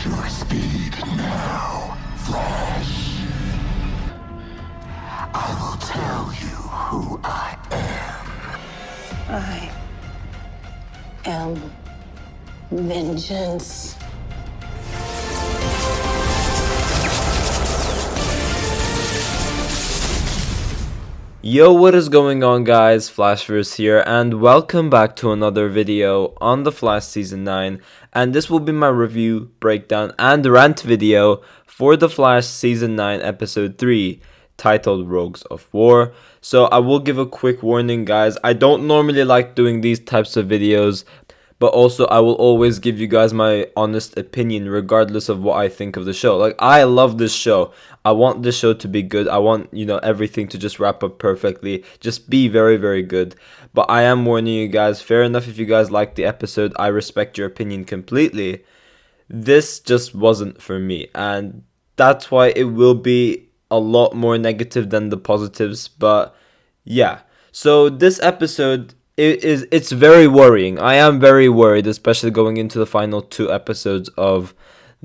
your speed now, Flash. I will tell you who I am. I am vengeance. Yo, what is going on, guys? Flashverse here, and welcome back to another video on The Flash Season 9. And this will be my review, breakdown, and rant video for The Flash Season 9 Episode 3, titled Rogues of War. So I will give a quick warning, guys. I don't normally like doing these types of videos, but also I will always give you guys my honest opinion regardless of what I think of the show. Like, I love this show. I want this show to be good. I want, everything to just wrap up perfectly. Just be very, very good. But I am warning you guys, fair enough if you guys like the episode. I respect your opinion completely. This just wasn't for me. And that's why it will be a lot more negative than the positives. But yeah. So this episode, it's very worrying. I am very worried, especially going into the final 2 episodes of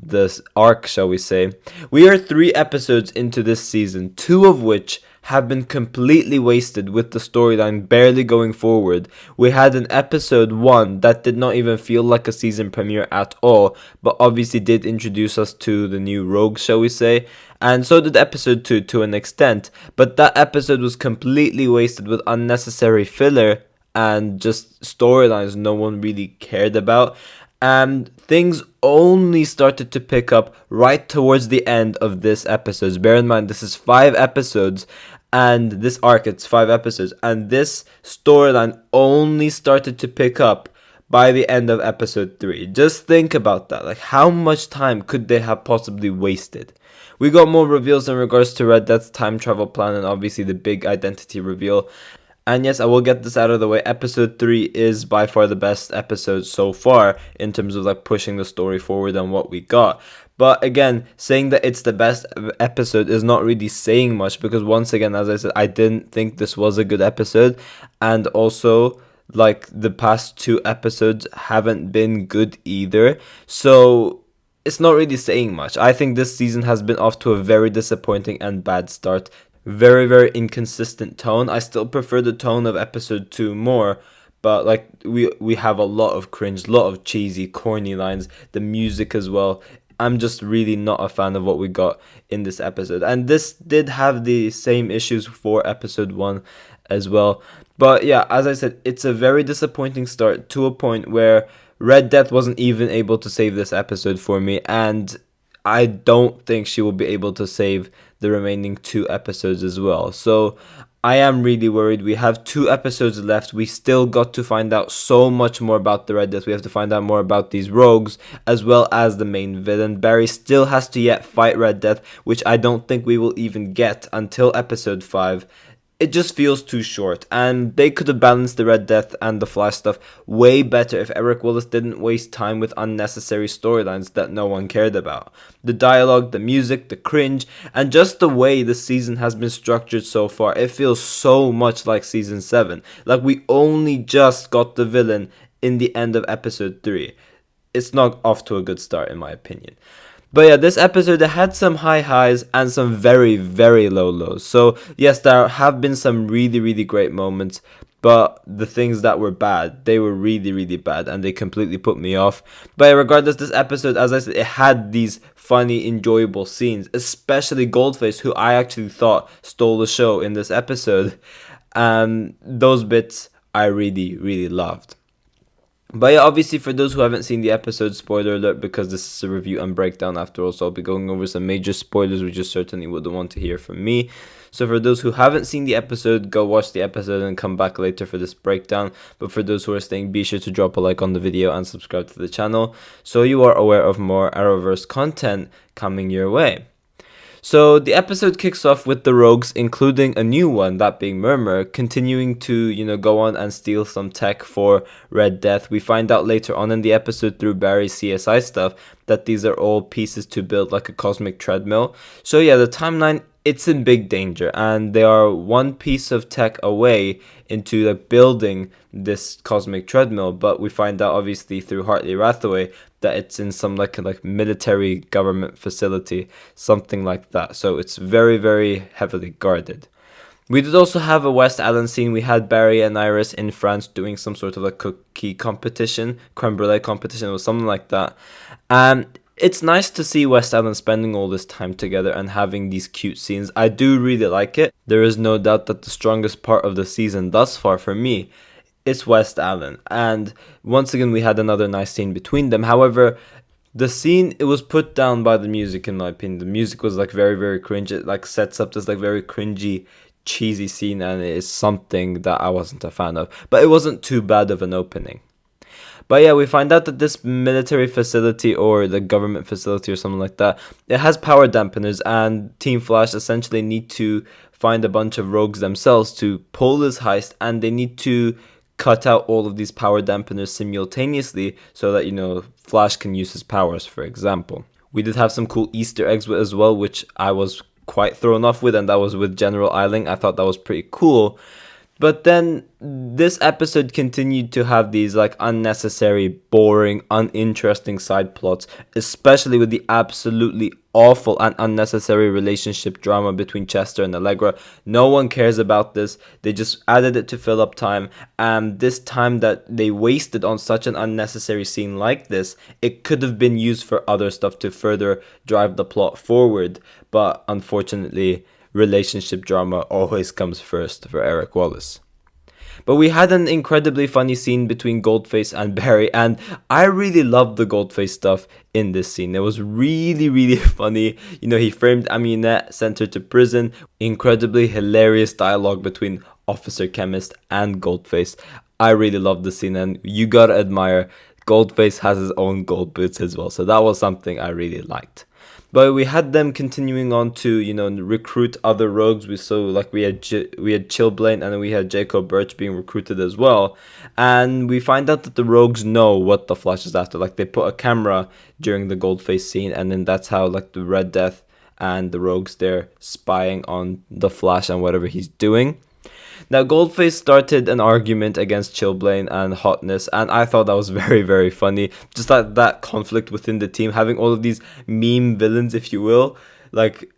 this arc, shall we say. We are 3 episodes into this season, 2 of which have been completely wasted with the storyline barely going forward. We had an episode 1 that did not even feel like a season premiere at all, but obviously did introduce us to the new rogues, shall we say. And so did episode 2 to an extent, but that episode was completely wasted with unnecessary filler and just storylines no one really cared about. And things only started to pick up right towards the end of this episode. Bear in mind, this is 5 episodes, and this arc, it's 5 episodes, and this storyline only started to pick up by the end of episode 3. Just think about that. Like, how much time could they have possibly wasted? We got more reveals in regards to Red Death's time travel plan, and obviously the big identity reveal. And yes, I will get this out of the way. Episode 3 is by far the best episode so far in terms of like pushing the story forward and what we got. But again, saying that it's the best episode is not really saying much, because once again, as I said, I didn't think this was a good episode. And also, like, the past 2 episodes haven't been good either. So it's not really saying much. I think this season has been off to a very disappointing and bad start. Very, very inconsistent tone. I still prefer the tone of episode 2 more, but like we have a lot of cringe, a lot of cheesy, corny lines, the music as well. I'm just really not a fan of what we got in this episode. And this did have the same issues for episode 1 as well. But yeah, as I said, it's a very disappointing start to a point where Red Death wasn't even able to save this episode for me, and I don't think she will be able to save the remaining 2 episodes as well. So I am really worried. We have 2 episodes left. We still got to find out so much more about the Red Death. We have to find out more about these rogues as well as the main villain. Barry still has to yet fight Red Death, which I don't think we will even get until episode 5. It just feels too short, and they could have balanced the Red Death and the Flash stuff way better if Eric Willis didn't waste time with unnecessary storylines that no one cared about. The dialogue, the music, the cringe, and just the way the season has been structured so far, it feels so much like season 7. Like, we only just got the villain in the end of episode 3. It's not off to a good start, in my opinion. But yeah, this episode, it had some high highs and some very, very low lows. So yes, there have been some really, really great moments, but the things that were bad, they were really, really bad, and they completely put me off. But regardless, this episode, as I said, it had these funny, enjoyable scenes, especially Goldface, who I actually thought stole the show in this episode. And those bits I really, really loved. But yeah, obviously for those who haven't seen the episode, spoiler alert, because this is a review and breakdown after all, so I'll be going over some major spoilers which you certainly wouldn't want to hear from me. So for those who haven't seen the episode, go watch the episode and come back later for this breakdown. But for those who are staying, be sure to drop a like on the video and subscribe to the channel so you are aware of more Arrowverse content coming your way. So the episode kicks off with the rogues, including a new one, that being Murmur, continuing to, go on and steal some tech for Red Death. We find out later on in the episode through Barry's CSI stuff that these are all pieces to build like a cosmic treadmill. So yeah, the timeline it's in big danger, and they are one piece of tech away into like building this cosmic treadmill. But we find out obviously through Hartley Rathaway that it's in some like military government facility, something like that. So it's very, very heavily guarded. We did also have a West Allen scene. We had Barry and Iris in France doing some sort of like cookie competition, creme brulee competition, or something like that. And it's nice to see West Allen spending all this time together and having these cute scenes. I do really like it. There is no doubt that the strongest part of the season thus far for me is West Allen. And once again, we had another nice scene between them. However, the scene, it was put down by the music, in my opinion. The music was like very, very cringe. It like sets up this like very cringy, cheesy scene, and it is something that I wasn't a fan of. But it wasn't too bad of an opening. But yeah, we find out that this military facility, or the government facility or something like that, it has power dampeners, and Team Flash essentially need to find a bunch of rogues themselves to pull this heist, and they need to cut out all of these power dampeners simultaneously so that, you know, Flash can use his powers, for example. We did have some cool Easter eggs as well, which I was quite thrown off with, and that was with General Eiling. I thought that was pretty cool. But then this episode continued to have these like unnecessary, boring, uninteresting side plots, especially with the absolutely awful and unnecessary relationship drama between Chester and Allegra. No one cares about this. They just added it to fill up time, and this time that they wasted on such an unnecessary scene like this, it could have been used for other stuff to further drive the plot forward. But unfortunately, relationship drama always comes first for Eric Wallace. But we had an incredibly funny scene between Goldface and Barry, and I really loved the Goldface stuff in this scene. It was really, really funny. You know, he framed Aminette, sent her to prison. Incredibly hilarious dialogue between Officer Chemist and Goldface. I really loved the scene, and you gotta admire, Goldface has his own gold boots as well, so that was something I really liked. But we had them continuing on to, you know, recruit other rogues. We saw like we had Chillblaine, and then we had Jacob Birch being recruited as well. And we find out that the rogues know what the Flash is after. Like they put a camera during the Goldface scene, and then that's how like the Red Death and the rogues, they're spying on the Flash and whatever he's doing. Now, Goldface started an argument against Chillblaine and Hotness, and I thought that was very, very funny. Just like that conflict within the team, having all of these meme villains, if you will, like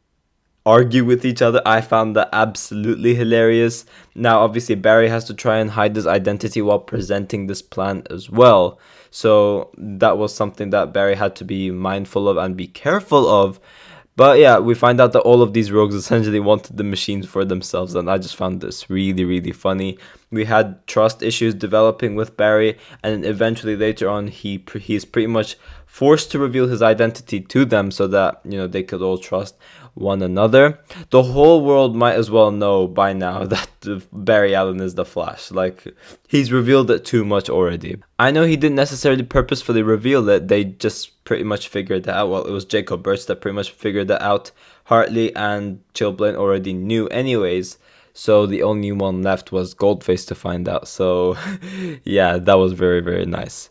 argue with each other. I found that absolutely hilarious. Now, obviously, Barry has to try and hide his identity while presenting this plan as well. So that was something that Barry had to be mindful of and be careful of. But yeah, we find out that all of these rogues essentially wanted the machines for themselves, and I just found this really, really funny. We had trust issues developing with Barry, and eventually later on he's pretty much forced to reveal his identity to them so that, you know, they could all trust one another. The whole world might as well know by now that Barry Allen is the Flash. Like, he's revealed it too much already. I know he didn't necessarily purposefully reveal it. They just pretty much figured that out. Well, it was Jacob Birch that pretty much figured that out. Hartley and Chillblaine already knew anyways. So the only one left was Goldface to find out. So yeah, that was very, very nice.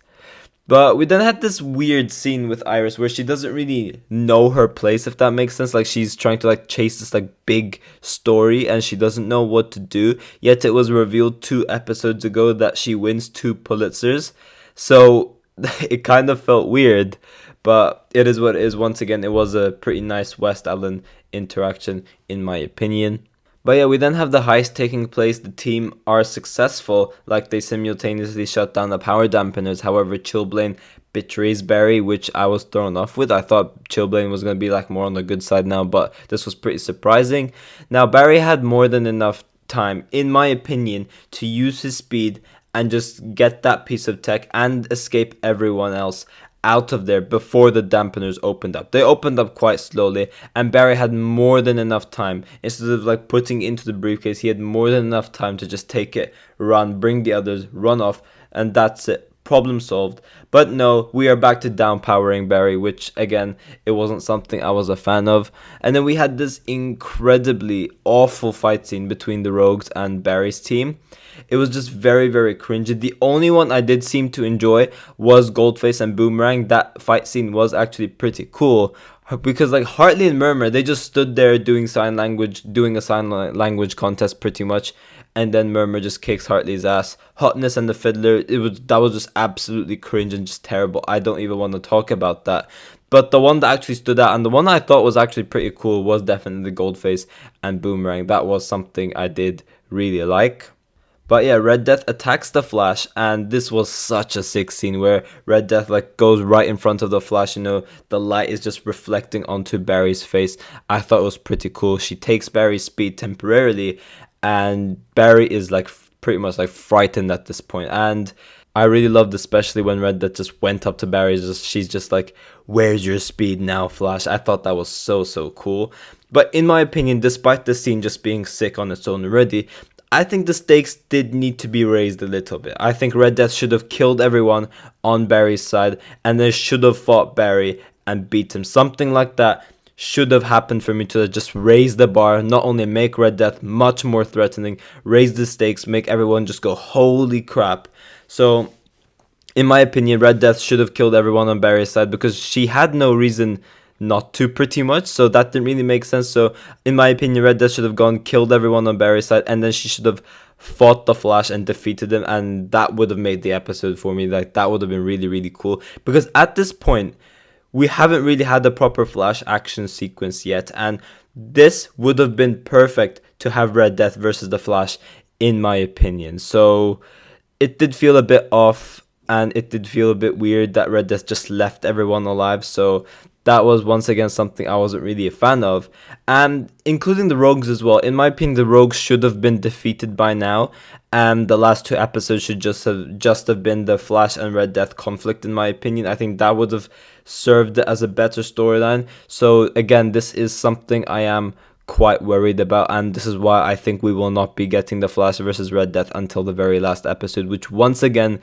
But we then had this weird scene with Iris where she doesn't really know her place, if that makes sense. Like, she's trying to like chase this like big story and she doesn't know what to do. Yet it was revealed 2 episodes ago that she wins 2 Pulitzers. So it kind of felt weird, but it is what it is. Once again, it was a pretty nice West Allen interaction in my opinion. But yeah, we then have the heist taking place. The team are successful, like they simultaneously shut down the power dampeners. However, Chillblaine betrays Barry, which I was thrown off with. I thought Chillblaine was going to be like more on the good side now, but this was pretty surprising. Now, Barry had more than enough time, in my opinion, to use his speed and just get that piece of tech and escape everyone else out of there before the dampeners opened up. They opened up quite slowly, and Barry had more than enough time. Instead of like putting it into the briefcase, he had more than enough time to just take it, run, bring the others, run off, and that's it. Problem solved. But no, we are back to downpowering Barry, which again, it wasn't something I was a fan of. And then we had this incredibly awful fight scene between the Rogues and Barry's team. it was just very, very cringy. The only one I did seem to enjoy was Goldface and Boomerang. That fight scene was actually pretty cool, because like Hartley and Murmur, they just stood there doing a sign language contest pretty much, and then Murmur just kicks Hartley's ass. Hotness and the Fiddler, that was just absolutely cringe and just terrible. I don't even want to talk about that. But the one that actually stood out, and the one I thought was actually pretty cool, was definitely Goldface and Boomerang. That was something I did really like. But yeah, Red Death attacks the Flash, and this was such a sick scene where Red Death like goes right in front of the Flash. You know, the light is just reflecting onto Barry's face. I thought it was pretty cool. She takes Barry's speed temporarily, and Barry is like pretty much like frightened at this point. And I really loved, especially when Red Death just went up to Barry. She's just like, "Where's your speed now, Flash?" I thought that was so cool. But in my opinion, despite the scene just being sick on its own already, I think the stakes did need to be raised a little bit. I think Red Death should have killed everyone on Barry's side, and then should have fought Barry and beat him. Something like that should have happened for me to just raise the bar, not only make Red Death much more threatening, raise the stakes, make everyone just go, holy crap. So, in my opinion, Red Death should have killed everyone on Barry's side, because she had no reason not to, pretty much. So that didn't really make sense. So, in my opinion, Red Death should have gone, killed everyone on Barry's side, and then she should have fought the Flash and defeated him, and that would have made the episode for me. Like, that would have been really, really cool. Because at this point, we haven't really had the proper Flash action sequence yet, and this would have been perfect to have Red Death versus the Flash, in my opinion. So it did feel a bit off, and it did feel a bit weird that Red Death just left everyone alive. So that was once again something I wasn't really a fan of, and including the Rogues as well. In my opinion, the Rogues should have been defeated by now, and the last two episodes should just have been the Flash and Red Death conflict. In my opinion, I think that would have served as a better storyline. So again, this is something I am quite worried about, and this is why I think we will not be getting the Flash versus Red Death until the very last episode, which once again,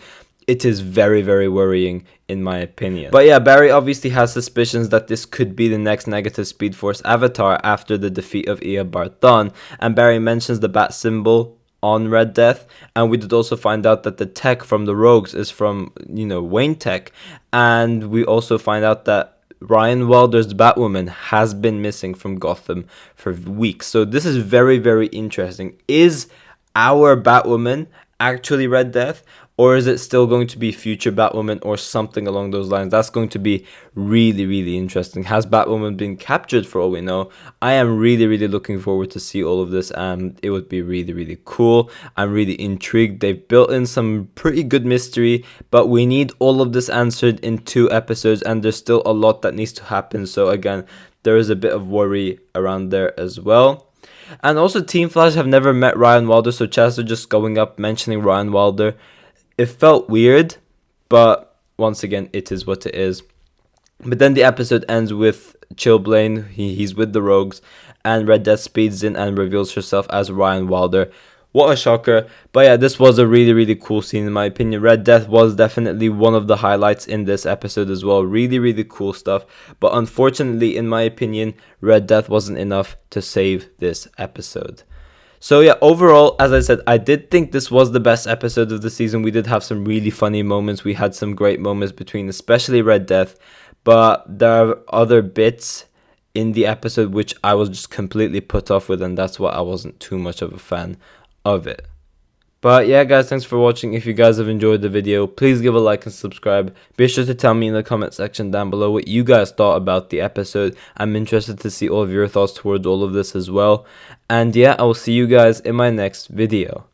it is very, very worrying in my opinion. But yeah, Barry obviously has suspicions that this could be the next negative Speed Force avatar after the defeat of Eobard Thawne, and Barry mentions the bat symbol on Red Death, and we did also find out that the tech from the Rogues is from, you know, Wayne Tech, and we also find out that Ryan Wilder's Batwoman has been missing from Gotham for weeks. So this is very, very interesting. Is our Batwoman actually Red Death, or is it still going to be future Batwoman or something along those lines? That's going to be really, really interesting. Has Batwoman been captured for all we know? I am really, really looking forward to see all of this, and it would be really, really cool. I'm really intrigued. They've built in some pretty good mystery, but we need all of this answered in 2 episodes, and there's still a lot that needs to happen. So again, there is a bit of worry around there as well. And also, Team Flash have never met Ryan Wilder, so Chester just going up mentioning Ryan Wilder, it felt weird, but once again, it is what it is. But then the episode ends with Chillblaine, he's with the Rogues, and Red Death speeds in and reveals herself as Ryan Wilder. What a shocker. But yeah, this was a really, really cool scene in my opinion. Red Death was definitely one of the highlights in this episode as well. Really, really cool stuff. But unfortunately, in my opinion, Red Death wasn't enough to save this episode. So yeah, overall, as I said, I did think this was the best episode of the season. We did have some really funny moments. We had some great moments between, especially Red Death. But there are other bits in the episode which I was just completely put off with, and that's why I wasn't too much of a fan of it. But yeah guys, thanks for watching. If you guys have enjoyed the video, please give a like and subscribe. Be sure to tell me in the comment section down below what you guys thought about the episode. I'm interested to see all of your thoughts towards all of this as well. And yeah, I will see you guys in my next video.